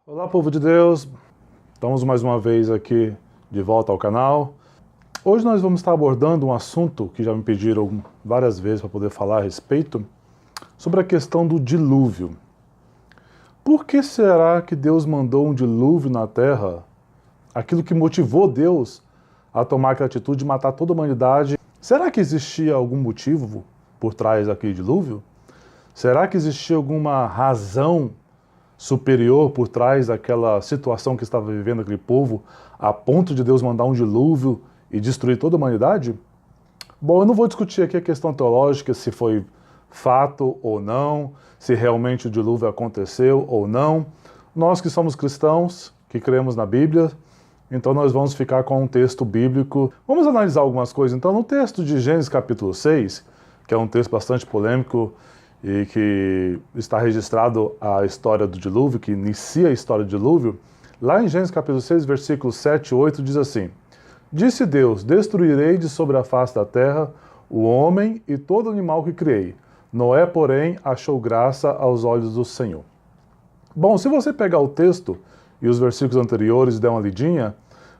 Olá, povo de Deus! Estamos mais uma vez aqui de volta ao canal. Hoje nós vamos estar abordando um assunto que já me pediram várias vezes para poder falar a respeito, sobre a questão do dilúvio. Por que será que Deus mandou um dilúvio na Terra? Aquilo que motivou Deus a tomar aquela atitude de matar toda a humanidade. Será que existia algum motivo por trás daquele dilúvio? Será que existia alguma razão superior por trás daquela situação que estava vivendo aquele povo, a ponto de Deus mandar um dilúvio e destruir toda a humanidade? Bom, eu não vou discutir aqui a questão teológica, se foi fato ou não, se realmente o dilúvio aconteceu ou não. Nós que somos cristãos, que cremos na Bíblia, então nós vamos ficar com um texto bíblico. Vamos analisar algumas coisas. Então, no texto de Gênesis capítulo 6, que é um texto bastante polêmico, e que está registrado a história do dilúvio, que inicia a história do dilúvio, lá em Gênesis capítulo 6, versículos 7 e 8, diz assim: Disse Deus, destruirei de sobre a face da terra o homem e todo animal que criei. Noé, porém, achou graça aos olhos do Senhor. Bom, se você pegar o texto e os versículos anteriores e der uma lidinha,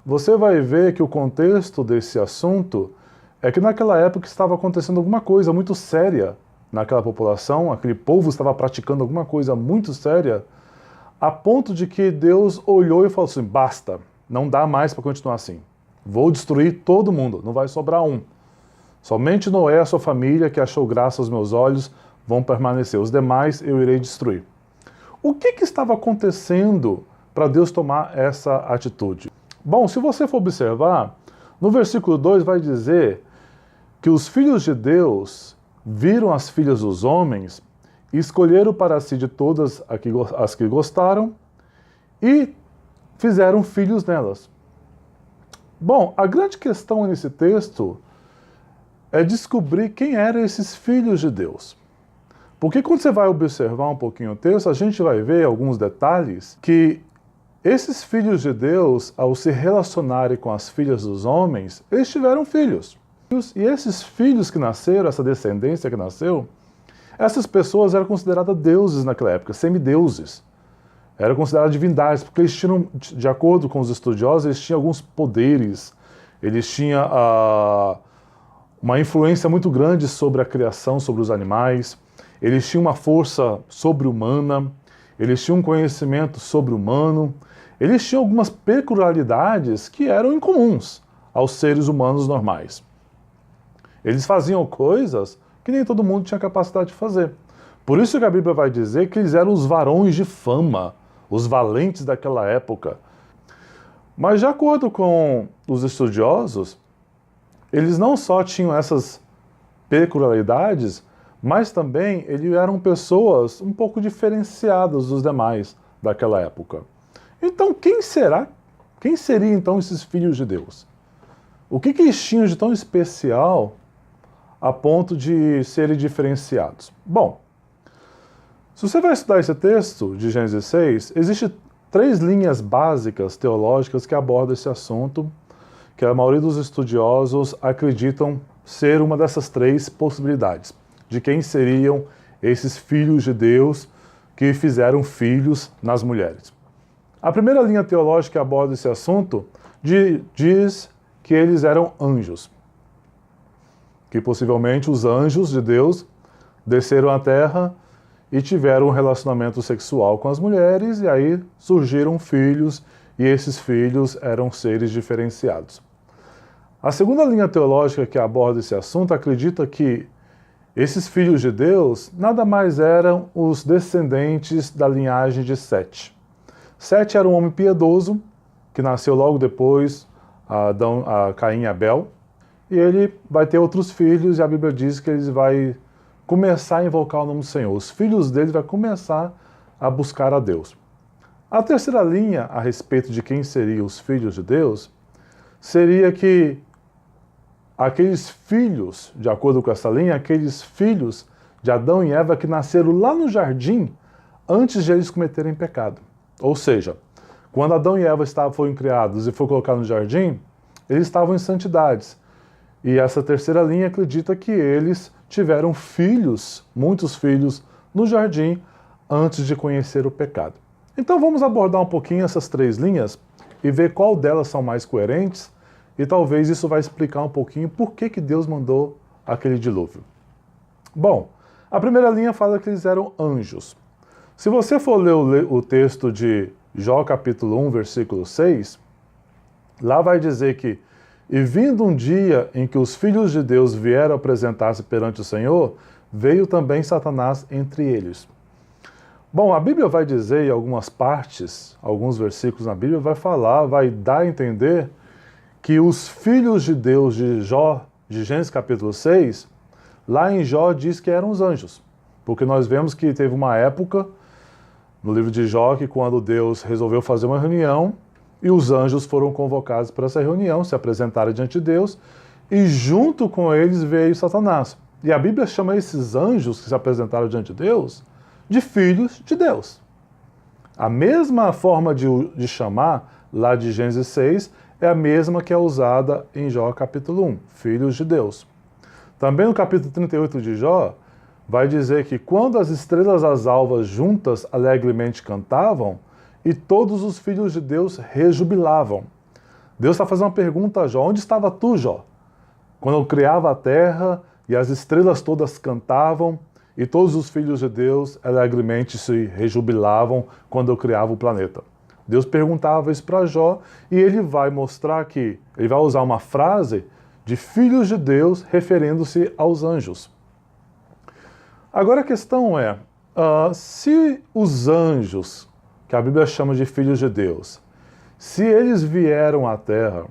você vai ver que o contexto desse assunto é que naquela época estava acontecendo alguma coisa muito séria naquela população, aquele povo estava praticando alguma coisa muito séria, a ponto de que Deus olhou e falou assim: basta, não dá mais para continuar assim. Vou destruir todo mundo, não vai sobrar um. Somente Noé e a sua família, que achou graça aos meus olhos, vão permanecer. Os demais eu irei destruir. O que estava acontecendo para Deus tomar essa atitude? Bom, se você for observar, no versículo 2 vai dizer que os filhos de Deus viram as filhas dos homens e escolheram para si de todas as que gostaram e fizeram filhos nelas. Bom, a grande questão nesse texto é descobrir quem eram esses filhos de Deus. Porque quando você vai observar um pouquinho o texto, a gente vai ver alguns detalhes que esses filhos de Deus, ao se relacionarem com as filhas dos homens, eles tiveram filhos. E esses filhos que nasceram, essa descendência que nasceu, essas pessoas eram consideradas deuses naquela época, semideuses. Eram consideradas divindades, porque eles tinham, de acordo com os estudiosos, eles tinham alguns poderes, eles tinham uma influência muito grande sobre a criação, sobre os animais, eles tinham uma força sobre-humana, eles tinham um conhecimento sobre-humano, eles tinham algumas peculiaridades que eram incomuns aos seres humanos normais. Eles faziam coisas que nem todo mundo tinha capacidade de fazer. Por isso que a Bíblia vai dizer que eles eram os varões de fama, os valentes daquela época. Mas de acordo com os estudiosos, eles não só tinham essas peculiaridades, mas também eles eram pessoas um pouco diferenciadas dos demais daquela época. Então quem seriam então esses filhos de Deus? O que eles tinham de tão especial a ponto de serem diferenciados? Bom, se você vai estudar esse texto de Gênesis 6, existem 3 linhas básicas teológicas que abordam esse assunto, que a maioria dos estudiosos acreditam ser uma dessas 3 possibilidades, de quem seriam esses filhos de Deus que fizeram filhos nas mulheres. A primeira linha teológica que aborda esse assunto diz que eles eram anjos, que possivelmente os anjos de Deus desceram à terra e tiveram um relacionamento sexual com as mulheres, e aí surgiram filhos, e esses filhos eram seres diferenciados. A segunda linha teológica que aborda esse assunto acredita que esses filhos de Deus nada mais eram os descendentes da linhagem de Sete. Sete era um homem piedoso, que nasceu logo depois a Caim e Abel, e ele vai ter outros filhos, e a Bíblia diz que ele vai começar a invocar o nome do Senhor. Os filhos dele vão começar a buscar a Deus. A terceira linha a respeito de quem seriam os filhos de Deus seria que aqueles filhos, de acordo com essa linha, aqueles filhos de Adão e Eva que nasceram lá no jardim antes de eles cometerem pecado. Ou seja, quando Adão e Eva foram criados e foram colocados no jardim, eles estavam em santidades. E essa terceira linha acredita que eles tiveram filhos, muitos filhos, no jardim, antes de conhecer o pecado. Então vamos abordar um pouquinho essas três linhas e ver qual delas são mais coerentes, e talvez isso vai explicar um pouquinho por que Deus mandou aquele dilúvio. Bom, a primeira linha fala que eles eram anjos. Se você for ler o texto de Jó capítulo 1, versículo 6, lá vai dizer que: "E vindo um dia em que os filhos de Deus vieram apresentar-se perante o Senhor, veio também Satanás entre eles." Bom, a Bíblia vai dizer em algumas partes, alguns versículos na Bíblia, vai dar a entender que os filhos de Deus de Jó, de Gênesis capítulo 6, lá em Jó diz que eram os anjos. Porque nós vemos que teve uma época no livro de Jó que quando Deus resolveu fazer uma reunião e os anjos foram convocados para essa reunião, se apresentaram diante de Deus, e junto com eles veio Satanás. E a Bíblia chama esses anjos que se apresentaram diante de Deus de filhos de Deus. A mesma forma de chamar lá de Gênesis 6 é a mesma que é usada em Jó capítulo 1, filhos de Deus. Também no capítulo 38 de Jó, vai dizer que quando as estrelas das alvas juntas alegremente cantavam, e todos os filhos de Deus rejubilavam. Deus está fazendo uma pergunta a Jó: onde estava tu, Jó? Quando eu criava a terra e as estrelas todas cantavam, e todos os filhos de Deus alegremente se rejubilavam quando eu criava o planeta. Deus perguntava isso para Jó, e ele vai mostrar que ele vai usar uma frase de filhos de Deus referindo-se aos anjos. Agora a questão é, se os anjos, que a Bíblia chama de filhos de Deus, se eles vieram à Terra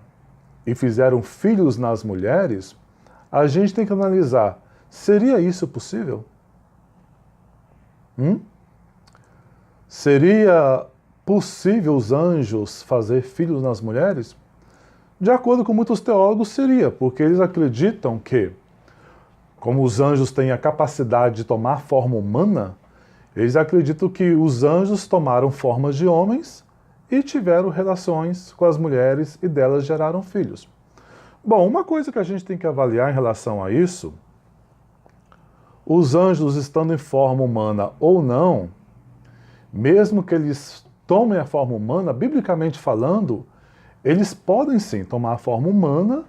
e fizeram filhos nas mulheres, a gente tem que analisar, seria isso possível? Seria possível os anjos fazer filhos nas mulheres? De acordo com muitos teólogos, seria, porque eles acreditam que, como os anjos têm a capacidade de tomar forma humana, eles acreditam que os anjos tomaram formas de homens e tiveram relações com as mulheres e delas geraram filhos. Bom, uma coisa que a gente tem que avaliar em relação a isso, os anjos estando em forma humana ou não, mesmo que eles tomem a forma humana, biblicamente falando, eles podem sim tomar a forma humana,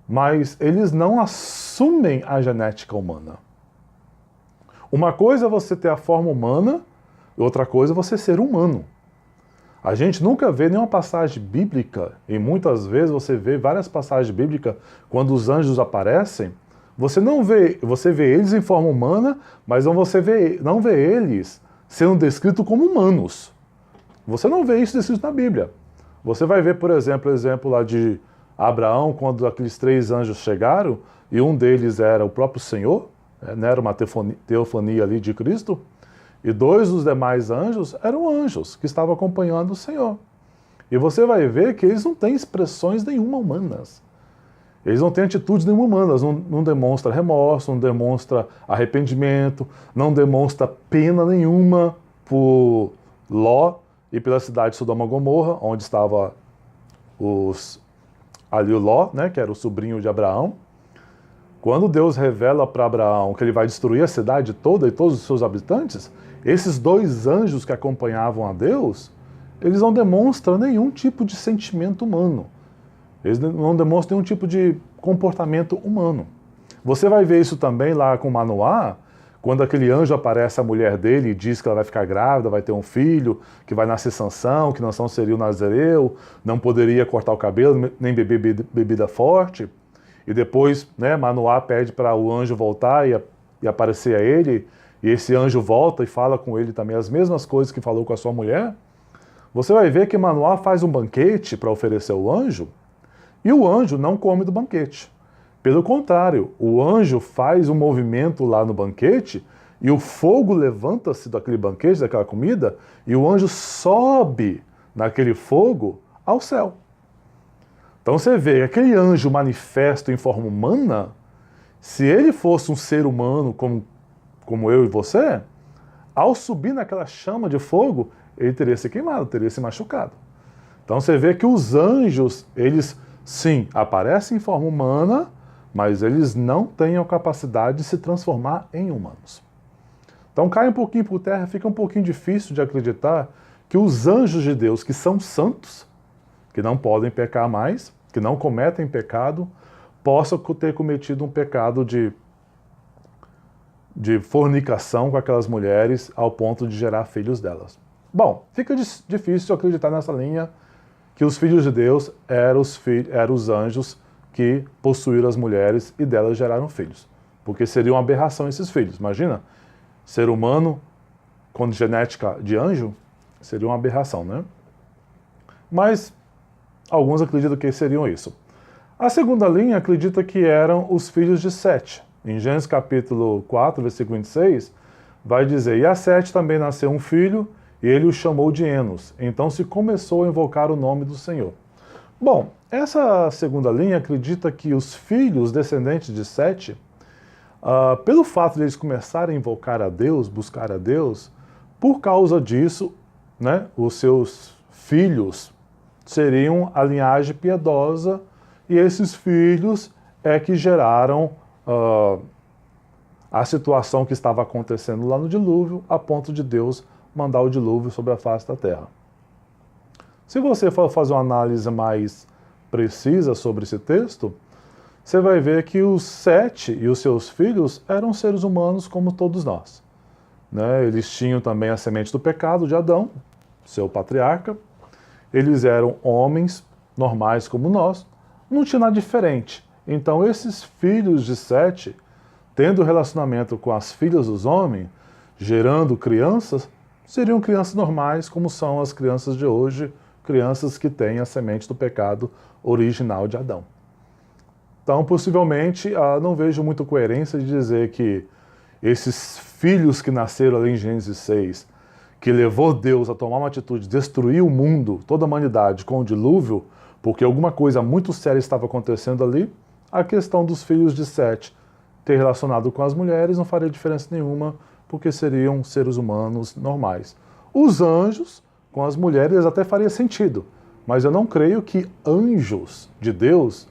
mas eles não assumem a genética humana. Uma coisa é você ter a forma humana, e outra coisa é você ser humano. A gente nunca vê nenhuma passagem bíblica, e muitas vezes você vê várias passagens bíblicas, quando os anjos aparecem, você vê eles em forma humana, mas não vê eles sendo descritos como humanos. Você não vê isso descrito na Bíblia. Você vai ver, por exemplo, o exemplo lá de Abraão, quando aqueles 3 anjos chegaram, e um deles era o próprio Senhor, era uma teofania ali de Cristo, e 2 dos demais anjos eram anjos que estavam acompanhando o Senhor. E você vai ver que eles não têm expressões nenhuma humanas. Eles não têm atitudes nenhuma humanas, não demonstra remorso, não demonstra arrependimento, não demonstra pena nenhuma por Ló e pela cidade de Sodoma e Gomorra, onde estava ali o Ló, né, que era o sobrinho de Abraão. Quando Deus revela para Abraão que ele vai destruir a cidade toda e todos os seus habitantes, esses 2 anjos que acompanhavam a Deus, eles não demonstram nenhum tipo de sentimento humano. Eles não demonstram nenhum tipo de comportamento humano. Você vai ver isso também lá com Manoá, quando aquele anjo aparece à mulher dele e diz que ela vai ficar grávida, vai ter um filho, que vai nascer Sansão, que Sansão seria o nazireu, não poderia cortar o cabelo, nem beber bebida forte. E depois, né, Manoá pede para o anjo voltar e aparecer a ele, e esse anjo volta e fala com ele também as mesmas coisas que falou com a sua mulher. Você vai ver que Manoá faz um banquete para oferecer ao anjo, e o anjo não come do banquete. Pelo contrário, o anjo faz um movimento lá no banquete e o fogo levanta-se daquele banquete, daquela comida, e o anjo sobe naquele fogo ao céu. Então você vê, aquele anjo manifesto em forma humana, se ele fosse um ser humano como eu e você, ao subir naquela chama de fogo, ele teria se queimado, teria se machucado. Então você vê que os anjos, eles sim, aparecem em forma humana, mas eles não têm a capacidade de se transformar em humanos. Então cai um pouquinho por terra, fica um pouquinho difícil de acreditar que os anjos de Deus, que são santos, que não podem pecar mais, que não cometem pecado, possam ter cometido um pecado de fornicação com aquelas mulheres ao ponto de gerar filhos delas. Bom, fica difícil acreditar nessa linha que os filhos de Deus eram os anjos que possuíram as mulheres e delas geraram filhos. Porque seria uma aberração esses filhos. Imagina, ser humano com genética de anjo, seria uma aberração, né? Mas alguns acreditam que seriam isso. A segunda linha acredita que eram os filhos de Sete. Em Gênesis capítulo 4, versículo 26, vai dizer: "E a Sete também nasceu um filho, e ele o chamou de Enos. Então se começou a invocar o nome do Senhor." Bom, essa segunda linha acredita que os filhos descendentes de Sete, pelo fato de eles começarem a invocar a Deus, buscar a Deus, por causa disso, né, os seus filhos seriam a linhagem piedosa, e esses filhos é que geraram a situação que estava acontecendo lá no dilúvio, a ponto de Deus mandar o dilúvio sobre a face da terra. Se você for fazer uma análise mais precisa sobre esse texto, você vai ver que os Sete e os seus filhos eram seres humanos como todos nós, né? Eles tinham também a semente do pecado de Adão, seu patriarca. Eles eram homens normais como nós, não tinha nada diferente. Então esses filhos de Sete, tendo relacionamento com as filhas dos homens, gerando crianças, seriam crianças normais como são as crianças de hoje, crianças que têm a semente do pecado original de Adão. Então, possivelmente, não vejo muita coerência de dizer que esses filhos que nasceram ali em Gênesis 6, que levou Deus a tomar uma atitude de destruir o mundo, toda a humanidade, com o dilúvio, porque alguma coisa muito séria estava acontecendo ali, a questão dos filhos de Sete ter relacionado com as mulheres não faria diferença nenhuma, porque seriam seres humanos normais. Os anjos, com as mulheres, até faria sentido, mas eu não creio que anjos de Deus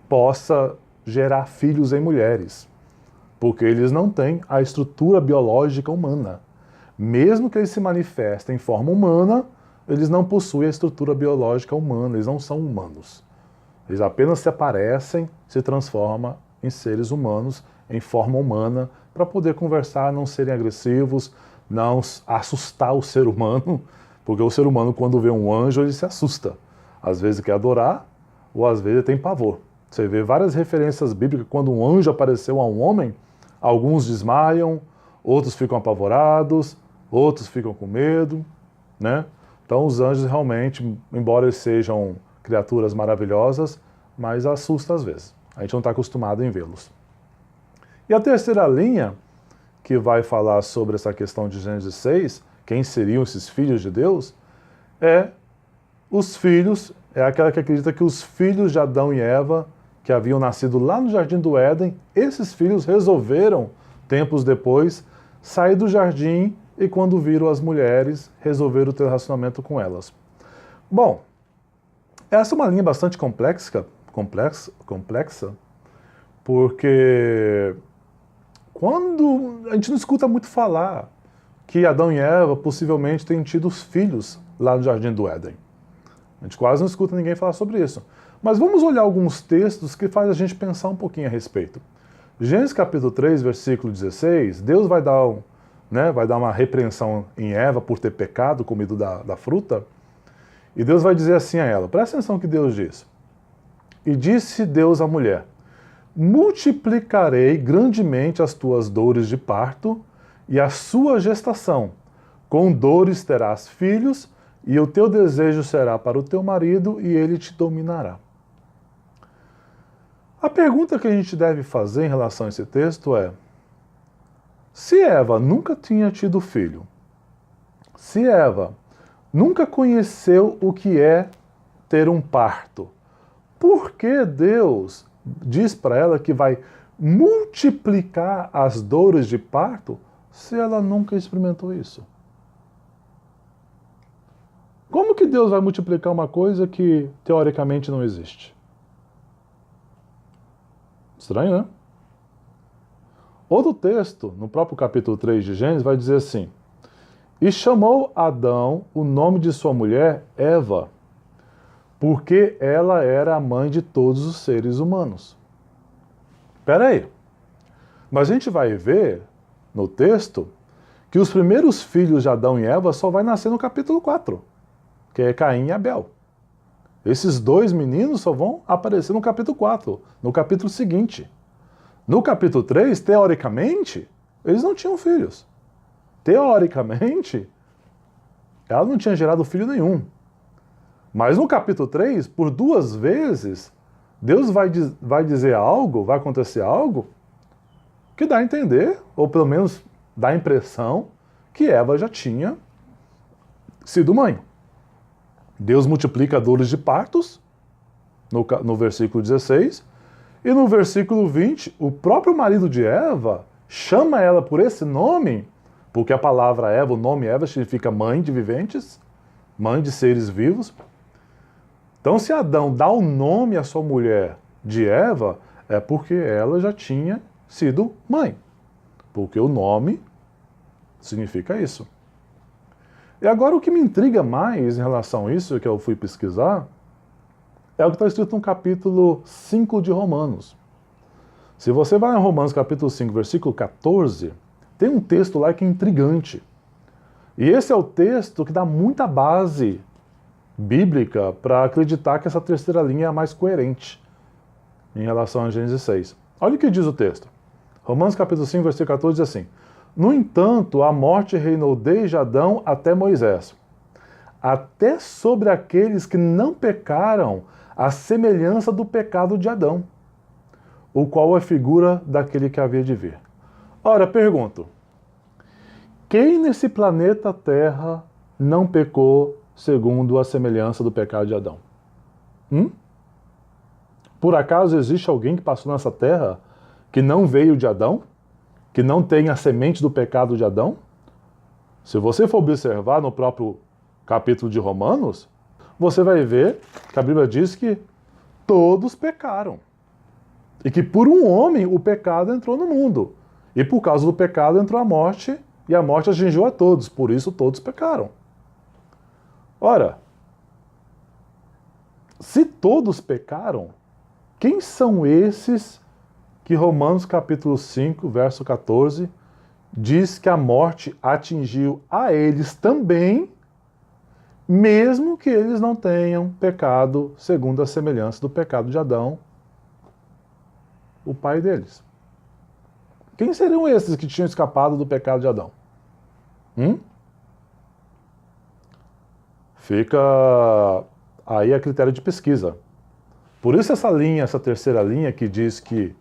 possa gerar filhos em mulheres, porque eles não têm a estrutura biológica humana. Mesmo que eles se manifestem em forma humana, eles não possuem a estrutura biológica humana, eles não são humanos. Eles apenas se aparecem, se transformam em seres humanos, em forma humana, para poder conversar, não serem agressivos, não assustar o ser humano, porque o ser humano, quando vê um anjo, ele se assusta. Às vezes quer adorar, ou às vezes tem pavor. Você vê várias referências bíblicas, quando um anjo apareceu a um homem, alguns desmaiam, outros ficam apavorados, outros ficam com medo, né? Então os anjos realmente, embora eles sejam criaturas maravilhosas, mas assusta às vezes. A gente não está acostumado em vê-los. E a terceira linha, que vai falar sobre essa questão de Gênesis 6, quem seriam esses filhos de Deus, é os filhos, é aquela que acredita que os filhos de Adão e Eva, que haviam nascido lá no Jardim do Éden, esses filhos resolveram, tempos depois, sair do jardim e quando viram as mulheres, resolveram ter relacionamento com elas. Bom, essa é uma linha bastante complexa, porque quando a gente não escuta muito falar que Adão e Eva possivelmente têm tido filhos lá no Jardim do Éden. A gente quase não escuta ninguém falar sobre isso. Mas vamos olhar alguns textos que fazem a gente pensar um pouquinho a respeito. Gênesis capítulo 3, versículo 16, Deus vai dar uma repreensão em Eva por ter pecado, comido da fruta, e Deus vai dizer assim a ela, presta atenção que Deus diz. E disse Deus à mulher, multiplicarei grandemente as tuas dores de parto e a sua gestação. Com dores terás filhos, e o teu desejo será para o teu marido, e ele te dominará. A pergunta que a gente deve fazer em relação a esse texto é, se Eva nunca tinha tido filho, se Eva nunca conheceu o que é ter um parto, por que Deus diz para ela que vai multiplicar as dores de parto se ela nunca experimentou isso? Como que Deus vai multiplicar uma coisa que teoricamente não existe? Estranho, né? Outro texto, no próprio capítulo 3 de Gênesis, vai dizer assim, E chamou Adão o nome de sua mulher Eva, porque ela era a mãe de todos os seres humanos. Espera aí. Mas a gente vai ver no texto que os primeiros filhos de Adão e Eva só vai nascer no capítulo 4, que é Caim e Abel. Esses dois meninos só vão aparecer no capítulo 4, no capítulo seguinte. No capítulo 3, teoricamente, eles não tinham filhos. Teoricamente, ela não tinha gerado filho nenhum. Mas no capítulo 3, por duas vezes, Deus vai dizer algo, vai acontecer algo, que dá a entender, ou pelo menos dá a impressão, que Eva já tinha sido mãe. Deus multiplica dores de partos, no versículo 16, e no versículo 20, o próprio marido de Eva chama ela por esse nome, porque a palavra Eva, o nome Eva, significa mãe de viventes, mãe de seres vivos. Então, se Adão dá o nome à sua mulher de Eva, é porque ela já tinha sido mãe. Porque o nome significa isso. E agora o que me intriga mais em relação a isso, que eu fui pesquisar, é o que está escrito no capítulo 5 de Romanos. Se você vai em Romanos capítulo 5, versículo 14, tem um texto lá que é intrigante. E esse é o texto que dá muita base bíblica para acreditar que essa terceira linha é a mais coerente em relação a Gênesis 6. Olha o que diz o texto. Romanos capítulo 5, versículo 14 diz assim: No entanto, a morte reinou desde Adão até Moisés, até sobre aqueles que não pecaram, à semelhança do pecado de Adão, o qual é figura daquele que havia de vir. Ora, pergunto, quem nesse planeta Terra não pecou segundo a semelhança do pecado de Adão? Por acaso existe alguém que passou nessa Terra que não veio de Adão? Que não tem a semente do pecado de Adão? Se você for observar no próprio capítulo de Romanos, você vai ver que a Bíblia diz que todos pecaram. E que por um homem o pecado entrou no mundo. E por causa do pecado entrou a morte, e a morte atingiu a todos. Por isso todos pecaram. Ora, se todos pecaram, quem são esses que Romanos capítulo 5, verso 14, diz que a morte atingiu a eles também, mesmo que eles não tenham pecado segundo a semelhança do pecado de Adão, o pai deles? Quem seriam esses que tinham escapado do pecado de Adão? Fica aí a critério de pesquisa. Por isso essa linha, essa terceira linha que diz que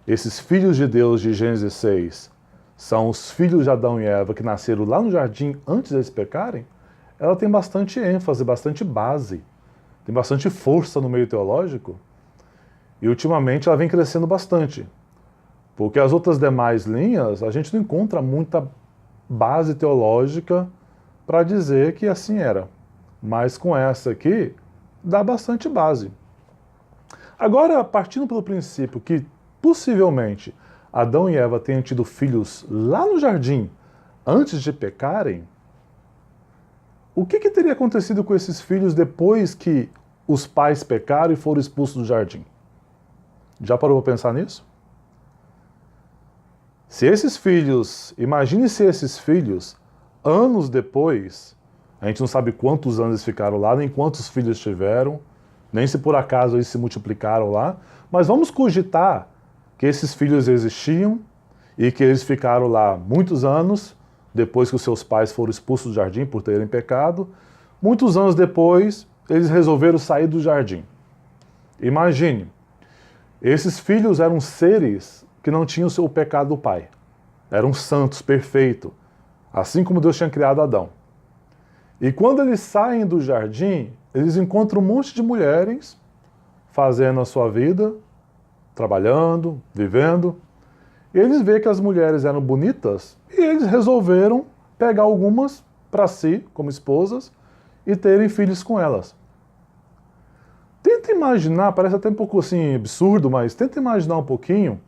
esses filhos de Deus de Gênesis 6 são os filhos de Adão e Eva que nasceram lá no jardim antes deles pecarem, ela tem bastante ênfase, bastante base, tem bastante força no meio teológico, e ultimamente ela vem crescendo bastante. Porque as outras demais linhas, a gente não encontra muita base teológica para dizer que assim era. Mas com essa aqui, dá bastante base. Agora, partindo pelo princípio que possivelmente Adão e Eva tenham tido filhos lá no jardim antes de pecarem, o que teria acontecido com esses filhos depois que os pais pecaram e foram expulsos do jardim? Já parou para pensar nisso? Se esses filhos, imagine se esses filhos, anos depois, a gente não sabe quantos anos eles ficaram lá, nem quantos filhos tiveram, nem se por acaso eles se multiplicaram lá, mas vamos cogitar que esses filhos existiam e que eles ficaram lá muitos anos, depois que os seus pais foram expulsos do jardim por terem pecado. Muitos anos depois, eles resolveram sair do jardim. Imagine, esses filhos eram seres que não tinham o seu pecado do pai. Eram santos, perfeitos, assim como Deus tinha criado Adão. E quando eles saem do jardim, eles encontram um monte de mulheres fazendo a sua vida, trabalhando, vivendo. E eles veem que as mulheres eram bonitas e eles resolveram pegar algumas para si, como esposas, e terem filhos com elas. Tenta imaginar, parece até um pouco assim absurdo, mas tenta imaginar um pouquinho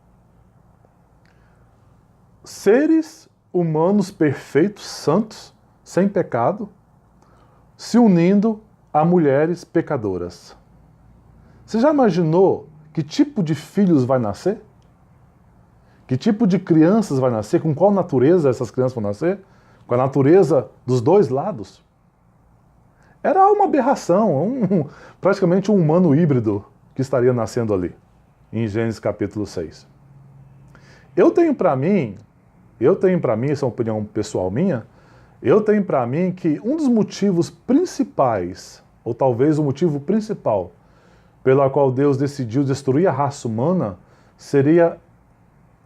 seres humanos perfeitos, santos, sem pecado, se unindo a mulheres pecadoras. Você já imaginou que tipo de filhos vai nascer? Que tipo de crianças vai nascer? Com qual natureza essas crianças vão nascer? Com a natureza dos dois lados? Era uma aberração, praticamente um humano híbrido que estaria nascendo ali, em Gênesis capítulo 6. Eu tenho para mim, essa é uma opinião pessoal minha, eu tenho para mim que um dos motivos principais, ou talvez o motivo principal, pela qual Deus decidiu destruir a raça humana, seria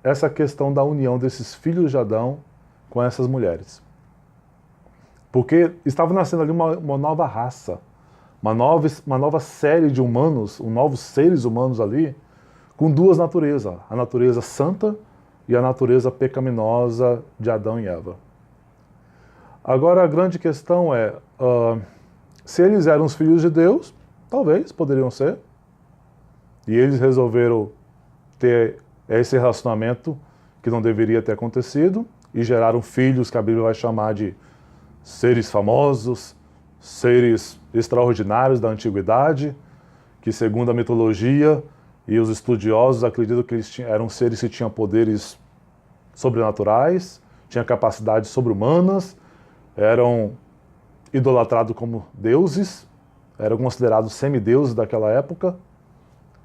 essa questão da união desses filhos de Adão com essas mulheres. Porque estava nascendo ali uma nova raça, uma nova série de humanos, novos seres humanos ali, com duas naturezas, a natureza santa e a natureza pecaminosa de Adão e Eva. Agora a grande questão é, se eles eram os filhos de Deus, talvez poderiam ser, e eles resolveram ter esse relacionamento que não deveria ter acontecido, e geraram filhos que a Bíblia vai chamar de seres famosos, seres extraordinários da antiguidade, que segundo a mitologia e os estudiosos acreditam que eles eram seres que tinham poderes sobrenaturais, tinham capacidades sobre-humanas, eram idolatrados como deuses, eram considerados semideuses daquela época.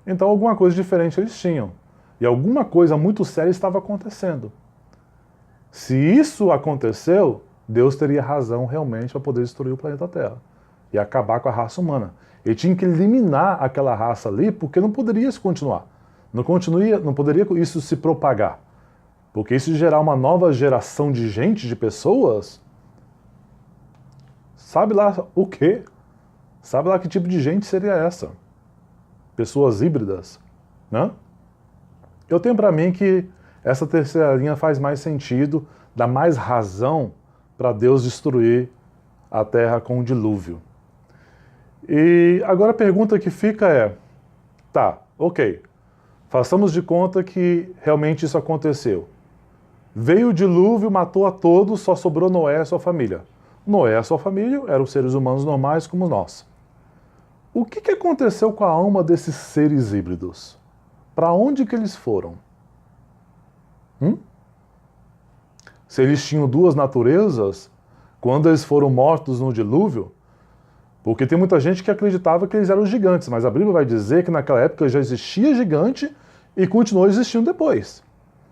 Então alguma coisa diferente eles tinham. E alguma coisa muito séria estava acontecendo. Se isso aconteceu, Deus teria razão realmente para poder destruir o planeta Terra e acabar com a raça humana. Ele tinha que eliminar aquela raça ali, porque não poderia isso continuar. Não poderia isso se propagar. Porque isso gerar uma nova geração de gente, de pessoas, sabe lá o quê? Sabe lá que tipo de gente seria essa? Pessoas híbridas, né? Eu tenho para mim que essa terceira linha faz mais sentido, dá mais razão para Deus destruir a Terra com o dilúvio. E agora a pergunta que fica é, tá, ok, façamos de conta que realmente isso aconteceu. Veio o dilúvio, matou a todos, só sobrou Noé e sua família. Noé e sua família eram seres humanos normais como nós. O que aconteceu com a alma desses seres híbridos? Para onde que eles foram? Se eles tinham duas naturezas, quando eles foram mortos no dilúvio, porque tem muita gente que acreditava que eles eram gigantes, mas a Bíblia vai dizer que naquela época já existia gigante e continuou existindo depois.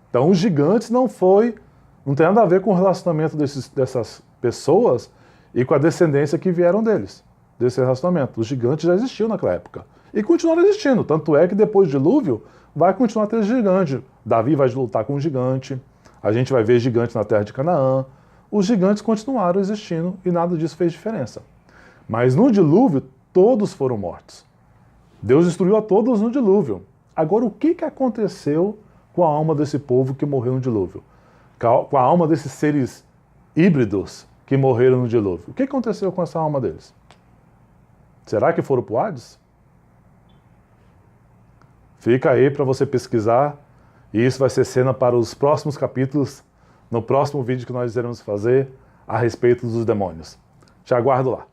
Então os gigantes não tem nada a ver com o relacionamento dessas pessoas e com a descendência que vieram deles, desse relacionamento. Os gigantes já existiam naquela época e continuaram existindo, tanto é que depois do dilúvio vai continuar a ter gigante. Davi vai lutar com um gigante, a gente vai ver gigantes na terra de Canaã. Os gigantes continuaram existindo e nada disso fez diferença. Mas no dilúvio, todos foram mortos. Deus destruiu a todos no dilúvio. Agora, o que aconteceu com a alma desse povo que morreu no dilúvio? Com a alma desses seres híbridos que morreram no dilúvio? O que aconteceu com essa alma deles? Será que foram para o Hades? Fica aí para você pesquisar, e isso vai ser cena para os próximos capítulos, no próximo vídeo que nós iremos fazer a respeito dos demônios. Te aguardo lá.